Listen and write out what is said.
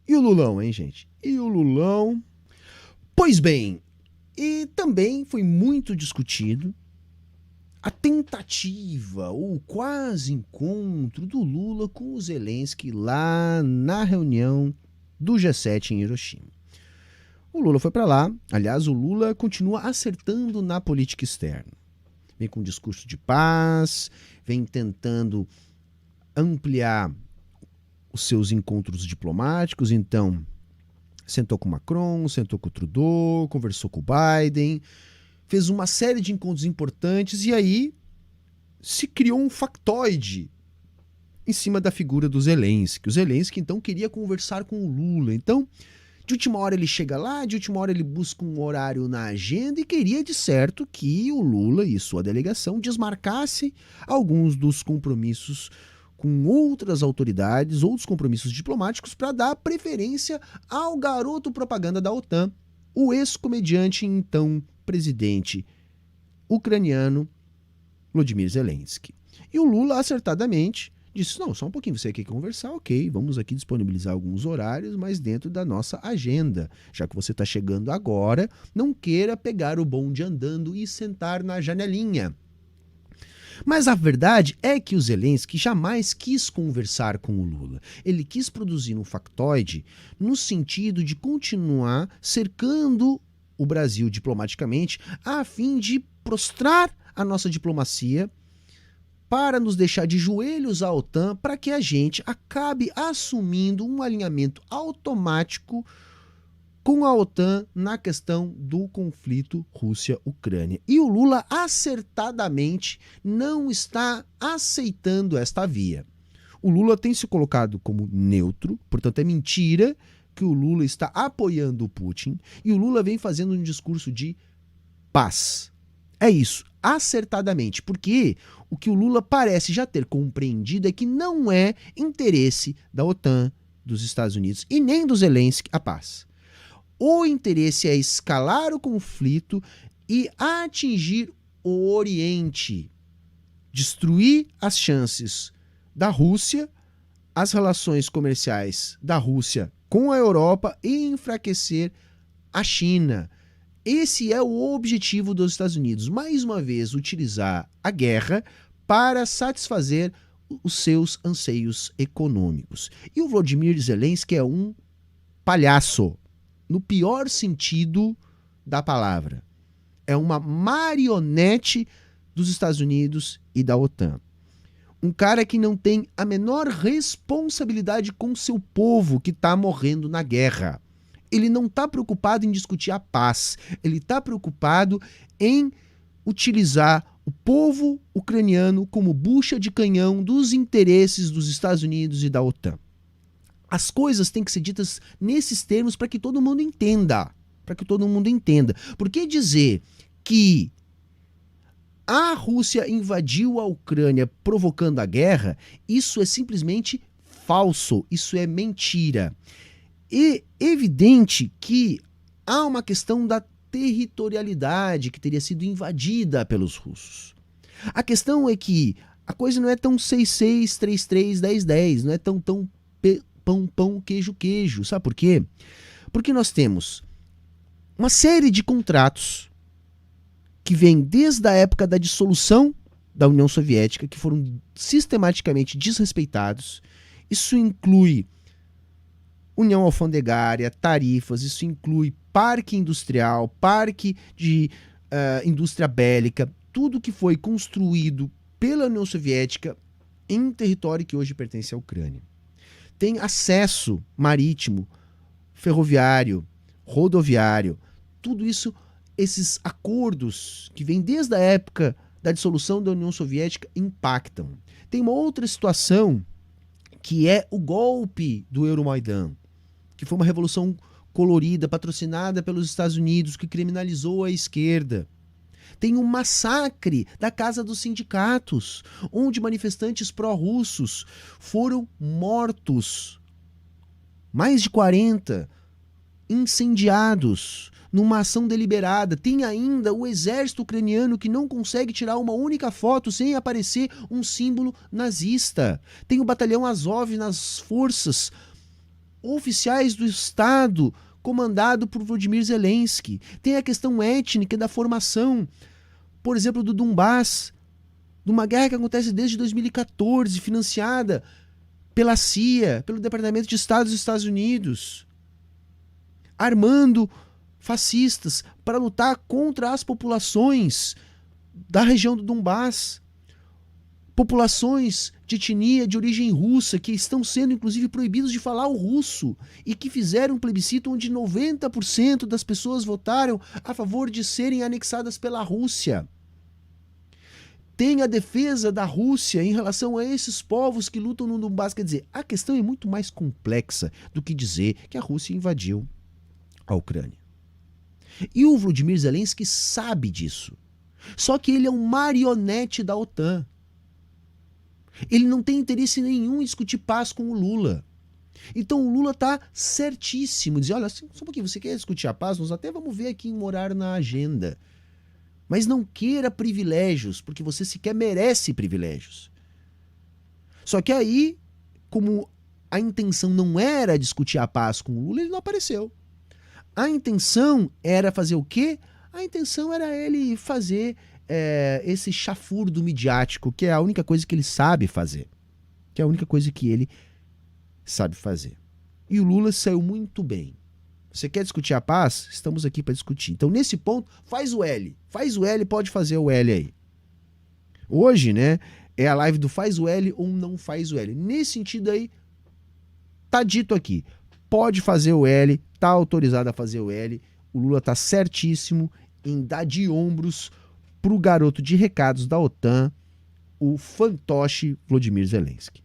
E o Lulão, hein, gente? E o Lulão? Pois bem, e também foi muito discutido a tentativa ou quase encontro do Lula com o Zelensky lá na reunião do G7 em Hiroshima. O Lula foi para lá, aliás, o Lula continua acertando na política externa. Vem com um discurso de paz, vem tentando ampliar os seus encontros diplomáticos, então sentou com o Macron, sentou com o Trudeau, conversou com o Biden, fez uma série de encontros importantes e aí se criou um factoide em cima da figura do Zelensky. O Zelensky, então, queria conversar com o Lula. Então, de última hora ele chega lá, de última hora ele busca um horário na agenda e queria, de certo, que o Lula e sua delegação desmarcasse alguns dos compromissos com outras autoridades, outros compromissos diplomáticos, para dar preferência ao garoto propaganda da OTAN, o ex-comediante e então presidente ucraniano Volodymyr Zelensky. E o Lula, acertadamente, disse, não, só um pouquinho, você quer conversar? Ok, vamos aqui disponibilizar alguns horários, mas dentro da nossa agenda. Já que você está chegando agora, não queira pegar o bonde andando e sentar na janelinha. Mas a verdade é que o Zelensky jamais quis conversar com o Lula. Ele quis produzir um factoide no sentido de continuar cercando o Brasil diplomaticamente a fim de prostrar a nossa diplomacia para nos deixar de joelhos à OTAN, para que a gente acabe assumindo um alinhamento automático com a OTAN na questão do conflito Rússia-Ucrânia. E o Lula acertadamente não está aceitando esta via. O Lula tem se colocado como neutro, portanto é mentira que o Lula está apoiando o Putin, e o Lula vem fazendo um discurso de paz. É isso, acertadamente, porque o que o Lula parece já ter compreendido é que não é interesse da OTAN, dos Estados Unidos e nem do Zelensky a paz. O interesse é escalar o conflito e atingir o Oriente, destruir as chances da Rússia, as relações comerciais da Rússia com a Europa e enfraquecer a China. Esse é o objetivo dos Estados Unidos, mais uma vez utilizar a guerra para satisfazer os seus anseios econômicos. E o Volodymyr Zelensky é um palhaço, no pior sentido da palavra. É uma marionete dos Estados Unidos e da OTAN. Um cara que não tem a menor responsabilidade com seu povo que está morrendo na guerra. Ele não está preocupado em discutir a paz. Ele está preocupado em utilizar o povo ucraniano como bucha de canhão dos interesses dos Estados Unidos e da OTAN. As coisas têm que ser ditas nesses termos para que todo mundo entenda. Para que todo mundo entenda. Porque dizer que a Rússia invadiu a Ucrânia provocando a guerra, isso é simplesmente falso, isso é mentira. É evidente que há uma questão da territorialidade que teria sido invadida pelos russos. A questão é que a coisa não é tão 66, 33, 10, 10, não é tão pão, pão, queijo, queijo. Sabe por quê? Porque nós temos uma série de contratos que vêm desde a época da dissolução da União Soviética, que foram sistematicamente desrespeitados. Isso inclui união alfandegária, tarifas, isso inclui parque industrial, parque de indústria bélica, tudo que foi construído pela União Soviética em território que hoje pertence à Ucrânia. Tem acesso marítimo, ferroviário, rodoviário, tudo isso, esses acordos que vêm desde a época da dissolução da União Soviética impactam. Tem uma outra situação que é o golpe do Euromaidan, que foi uma revolução colorida, patrocinada pelos Estados Unidos, que criminalizou a esquerda. Tem um massacre da Casa dos Sindicatos, onde manifestantes pró-russos foram mortos. Mais de 40 incendiados numa ação deliberada. Tem ainda o exército ucraniano que não consegue tirar uma única foto sem aparecer um símbolo nazista. Tem o batalhão Azov nas forças oficiais do Estado comandado por Volodymyr Zelensky. Tem a questão étnica da formação, por exemplo, do Donbass, de uma guerra que acontece desde 2014, financiada pela CIA, pelo Departamento de Estado dos Estados Unidos, armando fascistas para lutar contra as populações da região do Donbass. Populações de etnia de origem russa que estão sendo inclusive proibidos de falar o russo e que fizeram um plebiscito onde 90% das pessoas votaram a favor de serem anexadas pela Rússia. Tem a defesa da Rússia em relação a esses povos que lutam no Donbass. Quer dizer, a questão é muito mais complexa do que dizer que a Rússia invadiu a Ucrânia. E o Volodymyr Zelensky sabe disso. Só que ele é um marionete da OTAN. Ele não tem interesse nenhum em discutir paz com o Lula. Então o Lula está certíssimo. Dizer, olha, só um pouquinho, você quer discutir a paz? Nós até vamos ver aqui em morar na agenda. Mas não queira privilégios, porque você sequer merece privilégios. Só que aí, como a intenção não era discutir a paz com o Lula, ele não apareceu. A intenção era fazer o quê? A intenção era ele fazer esse chafurdo midiático, que é a única coisa que ele sabe fazer. Que é a única coisa que ele sabe fazer. E o Lula saiu muito bem. Você quer discutir a paz? Estamos aqui para discutir. Então, nesse ponto, faz o L. Faz o L, pode fazer o L aí. Hoje, né, é a live do faz o L ou não faz o L. Nesse sentido aí, tá dito aqui. Pode fazer o L, tá autorizado a fazer o L. O Lula tá certíssimo em dar de ombros pro garoto de recados da OTAN, o fantoche Volodymyr Zelensky.